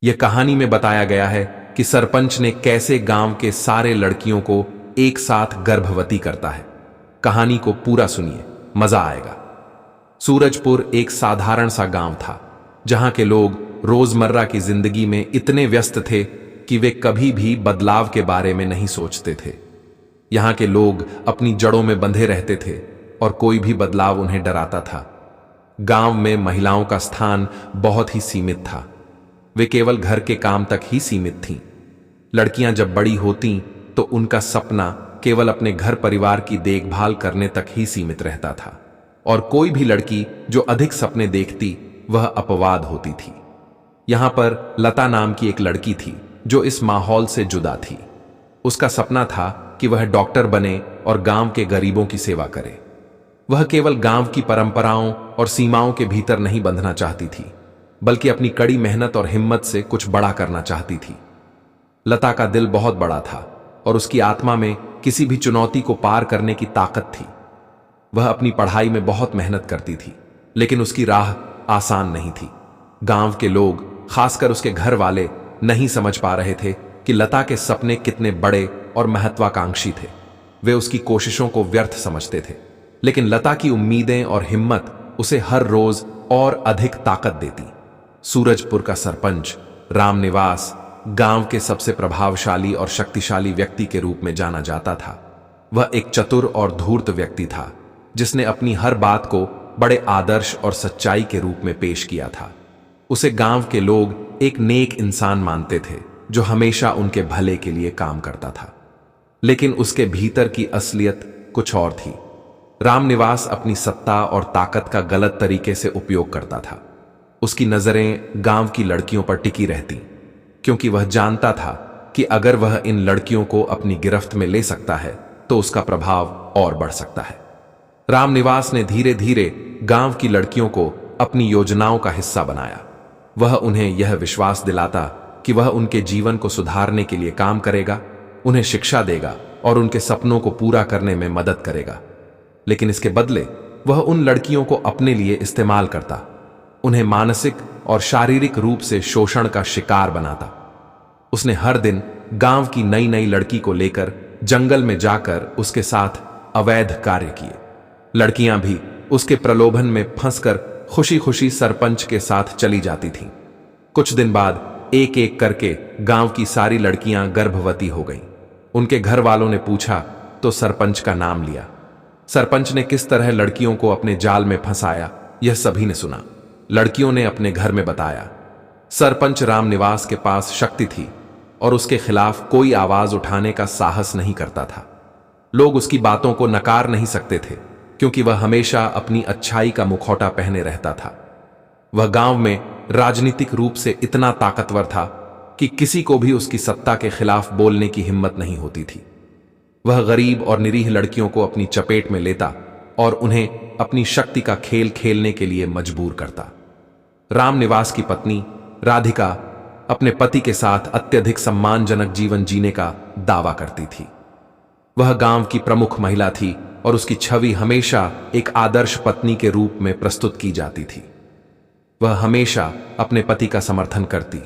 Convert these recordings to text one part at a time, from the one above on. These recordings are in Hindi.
यह कहानी में बताया गया है कि सरपंच ने कैसे गांव के सारे लड़कियों को एक साथ गर्भवती करता है। कहानी को पूरा सुनिए, मजा आएगा। सूरजपुर एक साधारण सा गांव था, जहां के लोग रोजमर्रा की जिंदगी में इतने व्यस्त थे कि वे कभी भी बदलाव के बारे में नहीं सोचते थे। यहां के लोग अपनी जड़ों में बंधे रहते थे और कोई भी बदलाव उन्हें डराता था। गांव में महिलाओं का स्थान बहुत ही सीमित था। वे केवल घर के काम तक ही सीमित थीं। लड़कियां जब बड़ी होतीं तो उनका सपना केवल अपने घर परिवार की देखभाल करने तक ही सीमित रहता था, और कोई भी लड़की जो अधिक सपने देखती वह अपवाद होती थी। यहां पर लता नाम की एक लड़की थी जो इस माहौल से जुदा थी। उसका सपना था कि वह डॉक्टर बने और गांव के गरीबों की सेवा करे। वह केवल गांव की परंपराओं और सीमाओं के भीतर नहीं बंधना चाहती थी, बल्कि अपनी कड़ी मेहनत और हिम्मत से कुछ बड़ा करना चाहती थी। लता का दिल बहुत बड़ा था और उसकी आत्मा में किसी भी चुनौती को पार करने की ताकत थी। वह अपनी पढ़ाई में बहुत मेहनत करती थी, लेकिन उसकी राह आसान नहीं थी। गांव के लोग, खासकर उसके घर वाले, नहीं समझ पा रहे थे कि लता के सपने कितने बड़े और महत्वाकांक्षी थे। वे उसकी कोशिशों को व्यर्थ समझते थे, लेकिन लता की उम्मीदें और हिम्मत उसे हर रोज और अधिक ताकत देती। सूरजपुर का सरपंच रामनिवास गांव के सबसे प्रभावशाली और शक्तिशाली व्यक्ति के रूप में जाना जाता था। वह एक चतुर और धूर्त व्यक्ति था, जिसने अपनी हर बात को बड़े आदर्श और सच्चाई के रूप में पेश किया था। उसे गांव के लोग एक नेक इंसान मानते थे, जो हमेशा उनके भले के लिए काम करता था। लेकिन उसके भीतर की असलियत कुछ और थी। रामनिवास अपनी सत्ता और ताकत का गलत तरीके से उपयोग करता था। उसकी नजरें गांव की लड़कियों पर टिकी रहती, क्योंकि वह जानता था कि अगर वह इन लड़कियों को अपनी गिरफ्त में ले सकता है तो उसका प्रभाव और बढ़ सकता है। रामनिवास ने धीरे धीरे गांव की लड़कियों को अपनी योजनाओं का हिस्सा बनाया। वह उन्हें यह विश्वास दिलाता कि वह उनके जीवन को सुधारने के लिए काम करेगा, उन्हें शिक्षा देगा और उनके सपनों को पूरा करने में मदद करेगा। लेकिन इसके बदले वह उन लड़कियों को अपने लिए इस्तेमाल करता, उन्हें मानसिक और शारीरिक रूप से शोषण का शिकार बनाता। उसने हर दिन गांव की नई नई लड़की को लेकर जंगल में जाकर उसके साथ अवैध कार्य किए। लड़कियां भी उसके प्रलोभन में फंसकर खुशी खुशी सरपंच के साथ चली जाती थीं। कुछ दिन बाद एक एक करके गांव की सारी लड़कियां गर्भवती हो गईं। उनके घर वालों ने पूछा तो सरपंच का नाम लिया। सरपंच ने किस तरह लड़कियों को अपने जाल में फंसाया, यह सभी ने सुना। लड़कियों ने अपने घर में बताया। सरपंच रामनिवास के पास शक्ति थी और उसके खिलाफ कोई आवाज उठाने का साहस नहीं करता था। लोग उसकी बातों को नकार नहीं सकते थे, क्योंकि वह हमेशा अपनी अच्छाई का मुखौटा पहने रहता था। वह गांव में राजनीतिक रूप से इतना ताकतवर था कि किसी को भी उसकी सत्ता के खिलाफ बोलने की हिम्मत नहीं होती थी। वह गरीब और निरीह लड़कियों को अपनी चपेट में लेता और उन्हें अपनी शक्ति का खेल खेलने के लिए मजबूर करता। रामनिवास की पत्नी राधिका अपने पति के साथ अत्यधिक सम्मानजनक जीवन जीने का दावा करती थी। वह गांव की प्रमुख महिला थी और उसकी छवि हमेशा एक आदर्श पत्नी के रूप में प्रस्तुत की जाती थी। वह हमेशा अपने पति का समर्थन करती,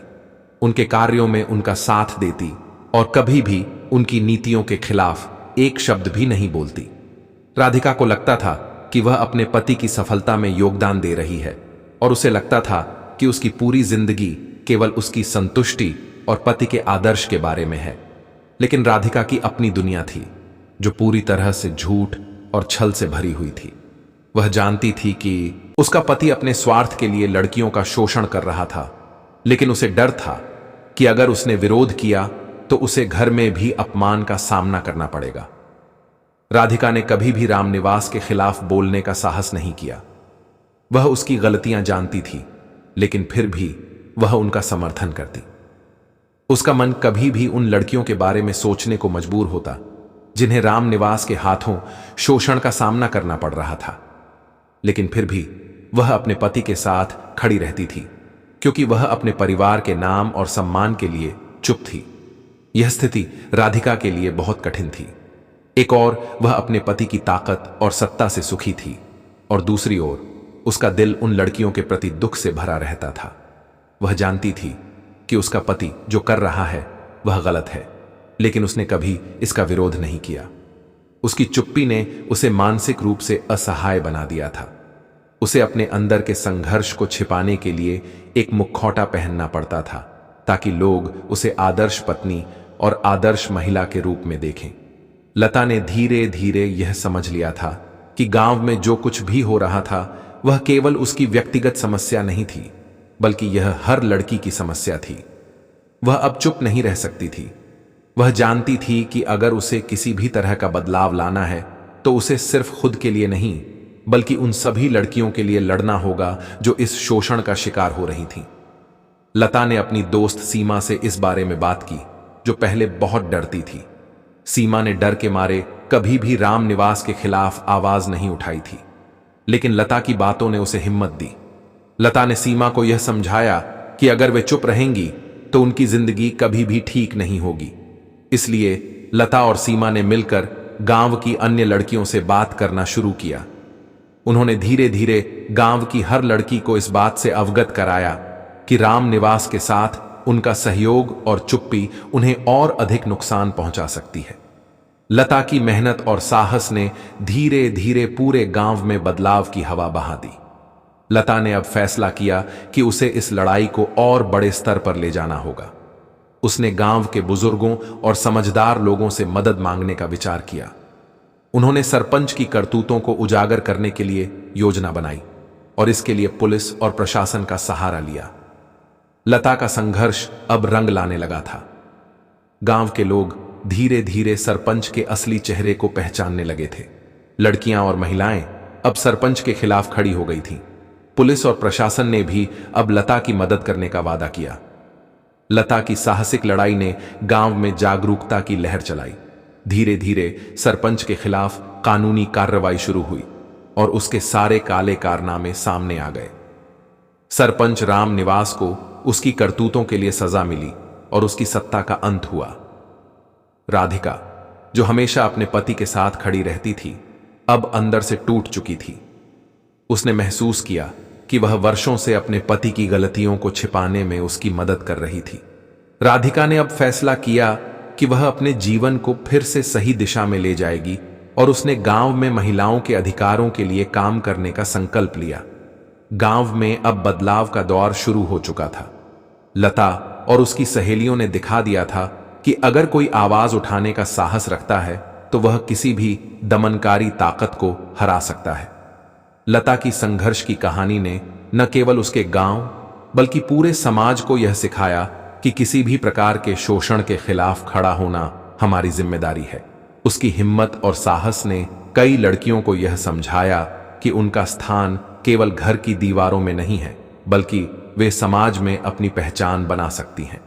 उनके कार्यों में उनका साथ देती और कभी भी उनकी नीतियों के खिलाफ एक शब्द भी नहीं बोलती। राधिका को लगता था कि वह अपने पति की सफलता में योगदान दे रही है और उसे लगता था कि उसकी पूरी जिंदगी केवल उसकी संतुष्टि और पति के आदर्श के बारे में है। लेकिन राधिका की अपनी दुनिया थी, जो पूरी तरह से झूठ और छल से भरी हुई थी। वह जानती थी कि उसका पति अपने स्वार्थ के लिए लड़कियों का शोषण कर रहा था, लेकिन उसे डर था कि अगर उसने विरोध किया तो उसे घर में भी अपमान का सामना करना पड़ेगा। राधिका ने कभी भी रामनिवास के खिलाफ बोलने का साहस नहीं किया। वह उसकी गलतियां जानती थी, लेकिन फिर भी वह उनका समर्थन करती। उसका मन कभी भी उन लड़कियों के बारे में सोचने को मजबूर होता जिन्हें रामनिवास के हाथों शोषण का सामना करना पड़ रहा था। लेकिन फिर भी वह अपने पति के साथ खड़ी रहती थी, क्योंकि वह अपने परिवार के नाम और सम्मान के लिए चुप थी। यह स्थिति राधिका के लिए बहुत कठिन थी। एक ओर वह अपने पति की ताकत और सत्ता से सुखी थी, और दूसरी ओर उसका दिल उन लड़कियों के प्रति दुख से भरा रहता था। वह जानती थी कि उसका पति जो कर रहा है वह गलत है, लेकिन उसने कभी इसका विरोध नहीं किया। उसकी चुप्पी ने उसे मानसिक रूप से असहाय बना दिया था। उसे अपने अंदर के संघर्ष को छिपाने के लिए एक मुखौटा पहनना पड़ता था, ताकि लोग उसे आदर्श पत्नी और आदर्श महिला के रूप में देखें। लता ने धीरे धीरे यह समझ लिया था कि गांव में जो कुछ भी हो रहा था वह केवल उसकी व्यक्तिगत समस्या नहीं थी, बल्कि यह हर लड़की की समस्या थी। वह अब चुप नहीं रह सकती थी। वह जानती थी कि अगर उसे किसी भी तरह का बदलाव लाना है तो उसे सिर्फ खुद के लिए नहीं, बल्कि उन सभी लड़कियों के लिए लड़ना होगा जो इस शोषण का शिकार हो रही थीं। लता ने अपनी दोस्त सीमा से इस बारे में बात की, जो पहले बहुत डरती थी। सीमा ने डर के मारे कभी भी राम निवास के खिलाफ आवाज नहीं उठाई थी, लेकिन लता की बातों ने उसे हिम्मत दी। लता ने सीमा को यह समझाया कि अगर वे चुप रहेंगी तो उनकी जिंदगी कभी भी ठीक नहीं होगी। इसलिए लता और सीमा ने मिलकर गांव की अन्य लड़कियों से बात करना शुरू किया। उन्होंने धीरे धीरे गांव की हर लड़की को इस बात से अवगत कराया कि राम निवास के साथ उनका सहयोग और चुप्पी उन्हें और अधिक नुकसान पहुंचा सकती है। लता की मेहनत और साहस ने धीरे धीरे पूरे गांव में बदलाव की हवा बहा दी। लता ने अब फैसला किया कि उसे इस लड़ाई को और बड़े स्तर पर ले जाना होगा। उसने गांव के बुजुर्गों और समझदार लोगों से मदद मांगने का विचार किया। उन्होंने सरपंच की करतूतों को उजागर करने के लिए योजना बनाई और इसके लिए पुलिस और प्रशासन का सहारा लिया। लता का संघर्ष अब रंग लाने लगा था। गांव के लोग धीरे धीरे सरपंच के असली चेहरे को पहचानने लगे थे। लड़कियां और महिलाएं अब सरपंच के खिलाफ खड़ी हो गई थीं। पुलिस और प्रशासन ने भी अब लता की मदद करने का वादा किया। लता की साहसिक लड़ाई ने गांव में जागरूकता की लहर चलाई। धीरे धीरे सरपंच के खिलाफ कानूनी कार्रवाई शुरू हुई और उसके सारे काले कारनामे सामने आ गए। सरपंच राम निवास को उसकी करतूतों के लिए सजा मिली और उसकी सत्ता का अंत हुआ। राधिका, जो हमेशा अपने पति के साथ खड़ी रहती थी, अब अंदर से टूट चुकी थी। उसने महसूस किया कि वह वर्षों से अपने पति की गलतियों को छिपाने में उसकी मदद कर रही थी। राधिका ने अब फैसला किया कि वह अपने जीवन को फिर से सही दिशा में ले जाएगी और उसने गांव में महिलाओं के अधिकारों के लिए काम करने का संकल्प लिया। गांव में अब बदलाव का दौर शुरू हो चुका था। लता और उसकी सहेलियों ने दिखा दिया था कि अगर कोई आवाज उठाने का साहस रखता है तो वह किसी भी दमनकारी ताकत को हरा सकता है। लता की संघर्ष की कहानी ने न केवल उसके गांव बल्कि पूरे समाज को यह सिखाया कि किसी भी प्रकार के शोषण के खिलाफ खड़ा होना हमारी जिम्मेदारी है। उसकी हिम्मत और साहस ने कई लड़कियों को यह समझाया कि उनका स्थान केवल घर की दीवारों में नहीं है, बल्कि वे समाज में अपनी पहचान बना सकती हैं।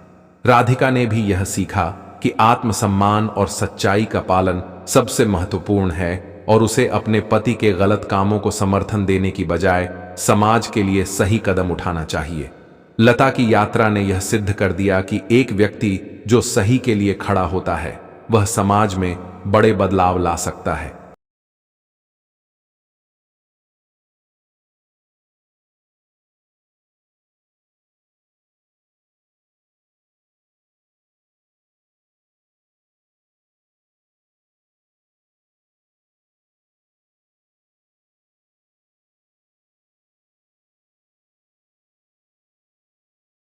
राधिका ने भी यह सीखा कि आत्मसम्मान और सच्चाई का पालन सबसे महत्वपूर्ण है और उसे अपने पति के गलत कामों को समर्थन देने की बजाय समाज के लिए सही कदम उठाना चाहिए। लता की यात्रा ने यह सिद्ध कर दिया कि एक व्यक्ति जो सही के लिए खड़ा होता है वह समाज में बड़े बदलाव ला सकता है।